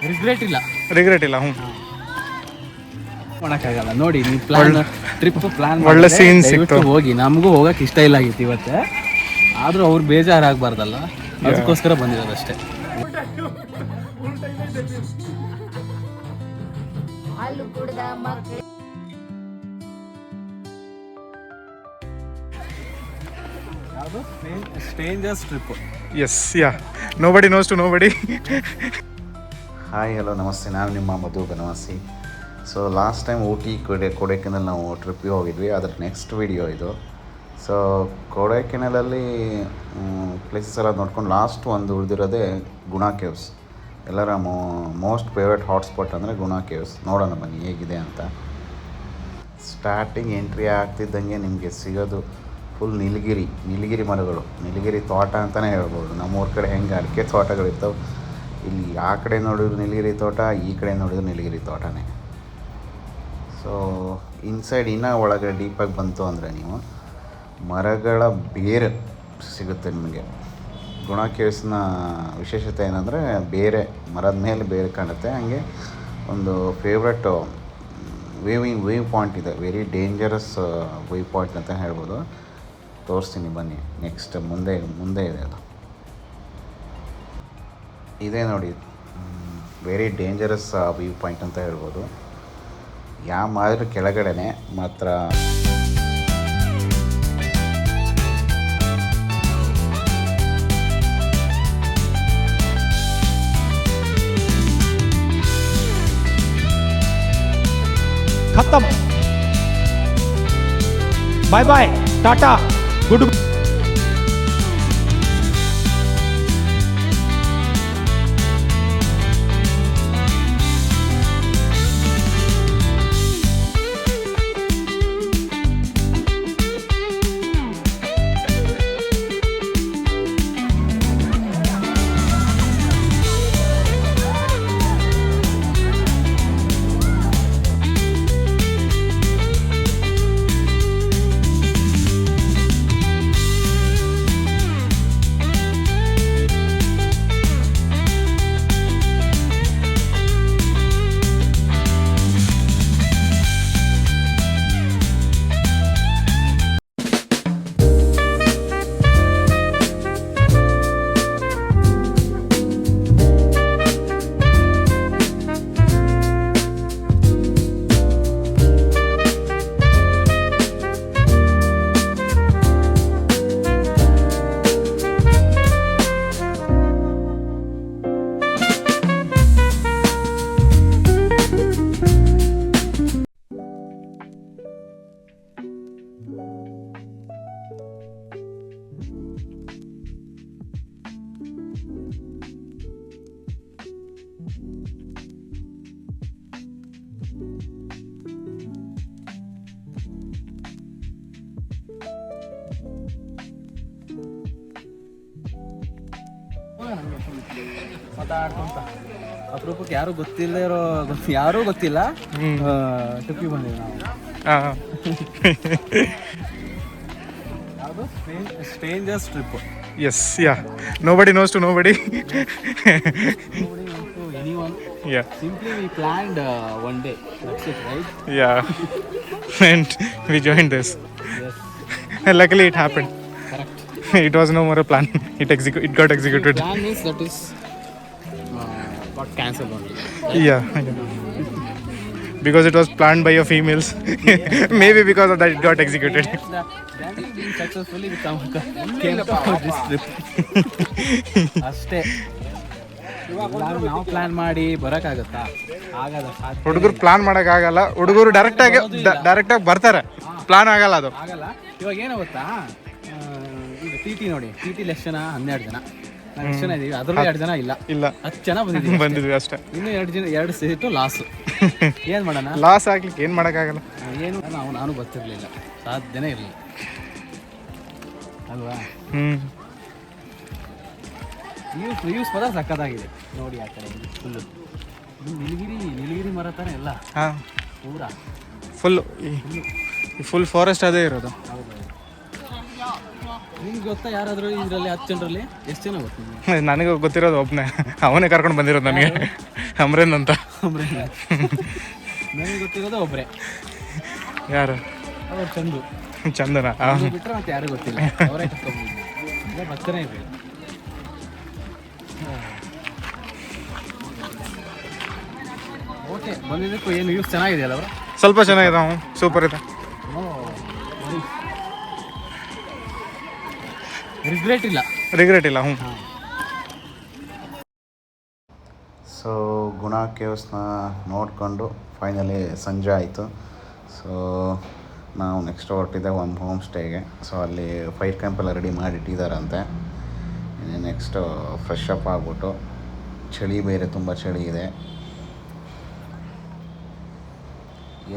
Regret ಇಲ್ಲ. ಹ್ಞೂ ಮಾಡೋಕ್ಕಾಗಲ್ಲ. ನೋಡಿ ನೀವು ಟ್ರಿಪ್ ಪ್ಲಾನ್ ಒಳ್ಳೆ ಸೀನ್ ಸಿಕ್ತು. ಹೋಗಿ. ನಮಗೂ ಹೋಗಕ್ಕೆ ಇಷ್ಟ ಇಲ್ಲ ಆಗಿತ್ತು ಇವತ್ತೇ, ಆದರೂ ಅವ್ರು ಬೇಜಾರಾಗಬಾರ್ದಲ್ಲ, ಅದಕ್ಕೋಸ್ಕರ ಬಂದಿರೋದಷ್ಟೇ. ಯಾವುದು strangers trip. Yes yeah nobody knows to nobody. Hi hello ನಮಸ್ತೆ, ನಾನು ನಿಮ್ಮ Madhu Banavasi. So last time Ooty Kodaikanal ನಾವು ಟ್ರಿಪ್ಪಿಗೆ ಹೋಗಿದ್ವಿ, ಅದರ ನೆಕ್ಸ್ಟ್ ವಿಡಿಯೋ ಇದು. ಸೊ ಕೊಡೈಕೆನಲಲ್ಲಿ ಪ್ಲೇಸಸ್ ಎಲ್ಲ ನೋಡ್ಕೊಂಡು ಲಾಸ್ಟ್ ಒಂದು ಉಳಿದಿರೋದೇ ಗುಣ ಕೇವ್ಸ್. ಎಲ್ಲರ ಮೋಸ್ಟ್ ಫೇವ್ರೆಟ್ ಹಾಟ್ಸ್ಪಾಟ್ ಅಂದರೆ ಗುಣ ಕೇವ್ಸ್. ನೋಡೋಣ ಬನ್ನಿ ಹೇಗಿದೆ ಅಂತ. ಸ್ಟಾರ್ಟಿಂಗ್ ಎಂಟ್ರಿ ಆಗ್ತಿದ್ದಂಗೆ ನಿಮಗೆ ಸಿಗೋದು ಫುಲ್ ನೀಲಗಿರಿ ಮರಗಳು, ನೀಲಗಿರಿ ತೋಟ ಅಂತಲೇ ಹೇಳ್ಬೋದು. ನಮ್ಮೂರ ಕಡೆ ಹೆಂಗೆ ಅಡಿಕೆ ತೋಟಗಳಿರ್ತವೆ, ಇಲ್ಲಿ ಆ ಕಡೆ ನೋಡಿದ್ರು ನೀಲಗಿರಿ ತೋಟ, ಈ ಕಡೆ ನೋಡಿದ್ರು ನೀಲಗಿರಿ ತೋಟನೇ. ಸೊ ಇನ್ಸೈಡ್ ಇನ್ನೂ ಒಳಗಡೆ ಡೀಪಾಗಿ ಬಂತು ಅಂದರೆ ನೀವು ಮರಗಳ ಬೇರೆ ಸಿಗುತ್ತೆ ನಿಮಗೆ. ಗುಣ ಕೇವ್ಸ್ನ ವಿಶೇಷತೆ ಏನಂದರೆ ಬೇರೆ ಮರದ ಮೇಲೆ ಬೇರೆ ಕಾಣುತ್ತೆ. ಹಾಗೆ ಒಂದು ಫೇವ್ರೆಟ್ ವೇವ್ ಪಾಯಿಂಟ್ ಇದೆ, ವೆರಿ ಡೇಂಜರಸ್ ವೇವ್ ಪಾಯಿಂಟ್ ಅಂತ ಹೇಳ್ಬೋದು. ತೋರಿಸ್ತೀನಿ ಬನ್ನಿ. ನೆಕ್ಸ್ಟ್ ಮುಂದೆ ಇದೆ ಅದು. ಇದೇ ನೋಡಿ, ವೆರಿ ಡೇಂಜರಸ್ ವ್ಯೂ ಪಾಯಿಂಟ್ ಅಂತ ಹೇಳ್ಬೋದು. ಯಾವ ಮಾತ್ರ ಕೆಳಗಡೆನೆ ಮಾತ್ರ खत्म. Bye bye, tata, good. ಮಾತಾಡ್ಕೊಂತ ಅಪರೂಪಕ್ಕೆ ಯಾರೂ ಗೊತ್ತಿಲ್ಲ ಟ್ರಿಪ್ಪಿಗೆ ಬಂದಿವಿ ನಾವು. ಯಾವುದು strangers trip. Yes yeah nobody knows to nobody. Yeah. Simply we planned one day. That's it, right? Yeah. And we joined this. Yes. Luckily it happened. Correct. It was no more a plan. It got executed. The plan is that is got cancelled only. Right? Yeah. Because it was planned by your females. Maybe because of that it got executed. Yes, the planning being successfully we came to this trip. ಅಷ್ಟೇ. ನಾವು plan ಮಾಡಿ ಬರೋಕ್ಕಾಗತ್ತಾ? ಆಗಲ್ಲ. ಹುಡುಗರು plan ಮಾಡೋಕ್ಕಾಗಲ್ಲ. ಹುಡುಗರು ಡೈರೆಕ್ಟಾಗಿ ಬರ್ತಾರೆ, plan ಆಗಲ್ಲ ಅದು. ಆಗಲ್ಲ. ಇವಾಗ ಏನೋ ಗೊತ್ತಾ, ಈಗ ಟಿ ಟಿ ನೋಡಿ, ಟಿ ಟಿ ಎಷ್ಟು ಜನ? 12 ಜನ. ನಾವು ಎಷ್ಟು ಜನ ಇದೀವಿ? ಅದರಲ್ಲಿ 2 ಜನ ಇಲ್ಲ, 10 ಜನ ಬಂದಿದ್ವಿ ಅಷ್ಟೇ. ಇನ್ನೂ 2 ಸೀಟು ಲಾಸು. ಏನು ಮಾಡೋಣ? ಲಾಸ್ ಆಗ್ಲಿಕ್ಕೆ ಏನು ಮಾಡೋಕ್ಕಾಗಲ್ಲ. ಏನು ನಾನು ಬರ್ತಿರ್ಲಿಲ್ಲ, ಸಾಧ್ಯನೇ ಇರಲಿಲ್ಲ ಅಲ್ವಾ? ವ್ಯೂಸ್ ಪದ ಸಕ್ಕತ್ತಾಗಿದೆ ನೋಡಿ. ಆ ಕಡೆ ಫುಲ್ಲು ನೀಲಗಿರಿ ಮರ ಥರ ಎಲ್ಲ ಪೂರಾ ಫುಲ್ ಫಾರೆಸ್ಟ್ ಅದೇ ಇರೋದು. ಹೌದು. ನಿಮ್ಗೆ ಗೊತ್ತಾ ಯಾರಾದರೂ ಇದರಲ್ಲಿ 10 ಜನರಲ್ಲಿ ಎಷ್ಟು ಜನ ಗೊತ್ತು ನಿಮ್ಗೆ? ನನಗೆ ಗೊತ್ತಿರೋದು ಒಬ್ಬನೇ, ಅವನೇ ಕರ್ಕೊಂಡು ಬಂದಿರೋದು ನನಗೆ, ಅಮ್ರೇನ್ ಅಂತ. ನನಗೆ ಗೊತ್ತಿರೋದು ಒಬ್ಬರೇ. ಯಾರು? ಅವ್ರು ಚಂದು. ಚಂದನ ಬಿಟ್ಟರೆ ಮತ್ತೆ ಯಾರು ಗೊತ್ತಿಲ್ಲ. ಅವರೇ ಕರ್ಕೊಂಡ್ಬಂದಿದ್ದು. ಬರ್ತಾನೆ ಇದೆ. ಓಕೆ, ಬಂದಿದ್ದಕ್ಕೂ ಏನು ಯೂಸ್ ಚೆನ್ನಾಗಿದೆಯಲ್ಲ ಅವರು? ಸ್ವಲ್ಪ ಚೆನ್ನಾಗಿದೆ, ಸೂಪರ್ ಇದೆ. ರಿಗ್ರೆಟ್ ಇಲ್ಲ. ರಿಗ್ರೆಟ್ ಇಲ್ಲ. ಸೊ ಗುಣ ಕೇವ್ಸ್ನ ನೋಡಿಕೊಂಡು ಫೈನಲಿ ಸಂಜೆ ಆಯಿತು. ಸೊ ನಾವು ನೆಕ್ಸ್ಟ್ ಹೊರಟಿದ್ದೆ ಒಂದು ಹೋಮ್ ಸ್ಟೇಗೆ. ಸೊ ಅಲ್ಲಿ ಫೈರ್ ಕ್ಯಾಂಪೆಲ್ಲ ರೆಡಿ ಮಾಡಿಟ್ಟಿದ್ದಾರಂತೆ. ನೆಕ್ಸ್ಟು ಫ್ರೆಶ್ ಅಪ್ ಆಗಿಬಿಟ್ಟು, ಚಳಿ ಬೇರೆ ತುಂಬ ಚಳಿ ಇದೆ,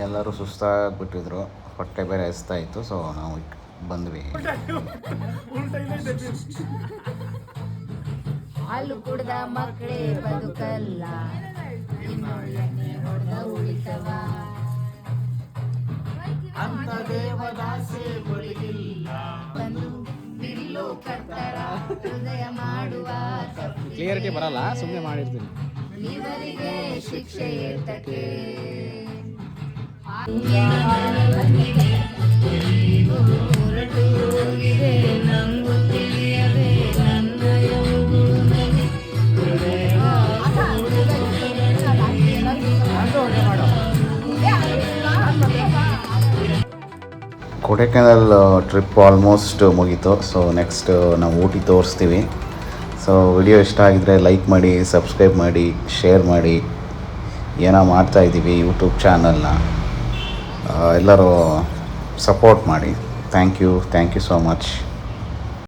ಎಲ್ಲರೂ ಸುಸ್ತಾಗಿಬಿಟ್ಟಿದ್ರು, ಹೊಟ್ಟೆ ಬೇರೆ ಹಸ್ತಾಯಿತ್ತು. ಸೊ ನಾವು ಬಂದ್ವಿ. ಹಾಲು ಕುಡ್ದ ಮಕ್ಕಳೇ ಬದುಕಲ್ಲ, ಇನ್ನು ಎಣ್ಣೆ ಹೊಡೆದ ಉಳಿತವ ಅಂತ ದೇವದಾಸೆ ಬಳಿಗಿಲ್ಲ, ಬಂದು ಬಿಲ್ಲು ಕಟ್ಟರ ಹೃದಯ ಮಾಡುವ ಕ್ಲಿಯರಿಟಿ ಬರಲ್ಲ, ಸುಮ್ಮನೆ ಮಾಡಿರ್ತೀನಿ. ಇವರಿಗೆ ಶಿಕ್ಷೆ ಏತಕ್ಕೆ? ಹೊರಟು ಹೋಗಿದೆ ನಂಗು ತಿಳಿಯದೆ ನನ್ನ ಕೊಡೈಕೆನಾಲ್ ಟ್ರಿಪ್ ಆಲ್ಮೋಸ್ಟ್ ಮುಗೀತು. ಸೊ ನೆಕ್ಸ್ಟ್ ನಾವು ಊಟಿ ತೋರಿಸ್ತೀವಿ. ಸೊ ವಿಡಿಯೋ ಇಷ್ಟ ಆಗಿದರೆ ಲೈಕ್ ಮಾಡಿ, ಸಬ್ಸ್ಕ್ರೈಬ್ ಮಾಡಿ, ಶೇರ್ ಮಾಡಿ. ಏನೋ ಮಾಡ್ತಾಯಿದ್ದೀವಿ ಯೂಟ್ಯೂಬ್ ಚಾನಲ್ನ, ಎಲ್ಲರೂ ಸಪೋರ್ಟ್ ಮಾಡಿ. Thank you so much.